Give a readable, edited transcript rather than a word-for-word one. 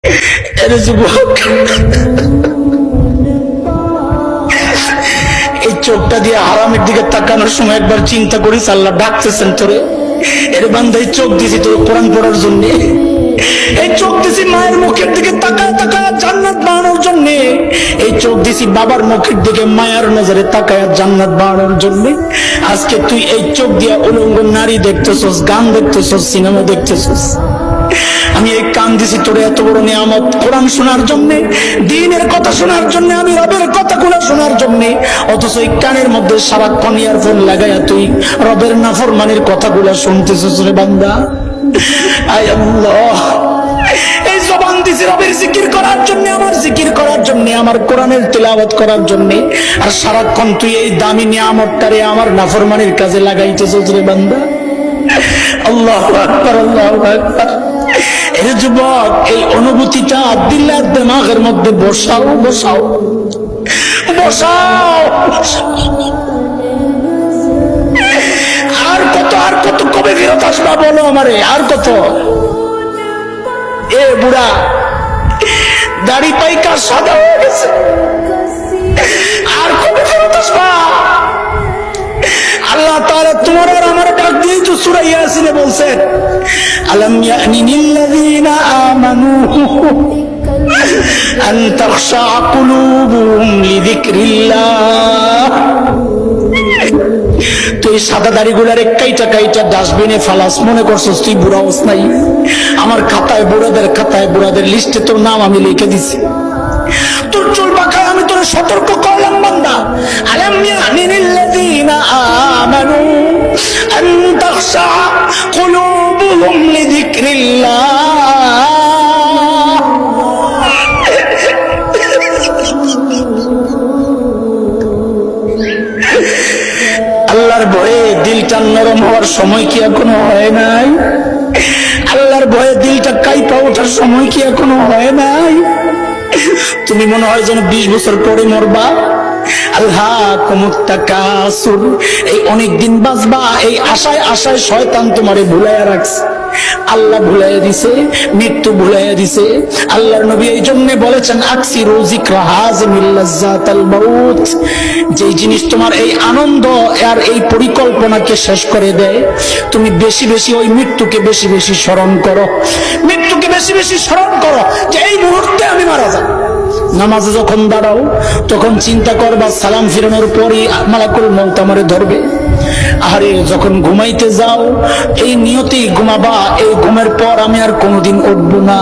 এর যুবক, এই চোখটা দিয়ে হারামের দিকে তাকানোর সময় একবার চিন্তা করিস, আল্লাহ ডাকতেছেন তোরে। এর বান্দা, এই চোখ দিছি তোর কোরআন পড়ার জন্য, এই চোখ দিছি মায়ের মুখের দিকে তাকায় তাকায় জান্নাত বানানোর জন্য, এই চোখ দিছি বাবার মুখের দিকে মায়ার নজরে তাকায় জান্নাত বানানোর জন্য। আজকে তুই এই চোখ দিয়ে উলঙ্গ নারী দেখতেছস, গান দেখতেছস, সিনেমা দেখতেছস। আমি এই কান দিছি তোরে এত বড় নিয়ামত কোরআন শোনার জন্য, দ্বীনের কথা শোনার জন্য, আমি রবের কথাগুলো শোনার জন্য, অথচ এই কানের মধ্যে সারাক্ষণ ইয়ারফোন লাগাইয়া তুই রবের নাফরমানির কথাগুলো শুনতেছিস রে বান্দা। আয় আল্লাহ, এই জবান দিছি রবের জিকির করার জন্য, আমার জিকির করার জন্য, আমার কোরআনের তিলাওয়াত করার জন্য, আর সারাক্ষণ তুই এই দামি নিয়ামতটারে আমার নাফরমানির কাজে লাগাইতেছিস রে বান্দা। আল্লাহু আকবার, আল্লাহু আকবার। এর যুবক, এই অনুভূতিটা দিলের দিমাগের মধ্যে বসাও বসাও বসাও। আর কত, আর কত কবে ফেরত আসবা বলো আমারে, আর কত? এ বুড়া, দাড়ি পাইকা সাদা হয়ে গেছে, আর কবে ফেরত আসবা? আল্লাহ তাআলা তোমার আর আমার ডাক দিয়ে তো সূরা ইয়াসিনে বলছেন, আলাম ইয়ানি লিল্লাযিনা আমানু আন তাখশা কুলুবুহুম লিযিকরিল্লাহ। তুই সাদা দাড়িগুলার কাইটা কাইটা ডাস্টবিনে ফালাস, মনে করছস তুই বুড়া হস নাই? আমার খাতায়, বুড়াদের লিস্টে তোর নাম আমি লিখে দিছি। তোর চুল পাকায় আমি তোর সতর্ক করলাম বান্দা। আলাম ইয়ানি লিল্লাযিনা আমানু আন তাখশা কুলুবুহুম লিযিকরিল্লাহ। আল্লাহর ভয়ে দিলটা নরম হওয়ার সময় কি এখনো হয় নাই? আল্লাহর ভয়ে দিলটা কাইপা ওঠার সময় কি এখনো হয় নাই? তুমি মনে হয় যেন 20 বছর পরে মরবা। আল্লাহকুমুত তাকাসুর, এই অনেকদিন বাঁচবা এই আশায় আশায় শয়তান তোমারে ভুলাইয়া রাখছে। আল্লাহ ভুলাইয়া দিছে, মৃত্যু ভুলাইয়া দিছে। আল্লাহর নবী এই জন্য বলেছেন, আকসিরু যিকরা হাযিমিল লাজ্জাতাল মাউত। যেই জিনিস তোমার এই আনন্দ আর এই পরিকল্পনাকে শেষ করে দেয়, তুমি বেশি বেশি ওই মৃত্যুকে বেশি বেশি স্মরণ করো, মৃত্যুকে বেশি বেশি স্মরণ করো যে এই মুহূর্তে আমি মারা যাব। নামাজে যখন দাঁড়াও তখন চিন্তা করবা সালাম ফিরানোর পরই মালাকুল মউত আমারে ধরবে। আরে যখন ঘুমাইতে যাও এই নিয়তেই ঘুমাবা, এই ঘুমের পর আমি আর কোনোদিন উঠবো না।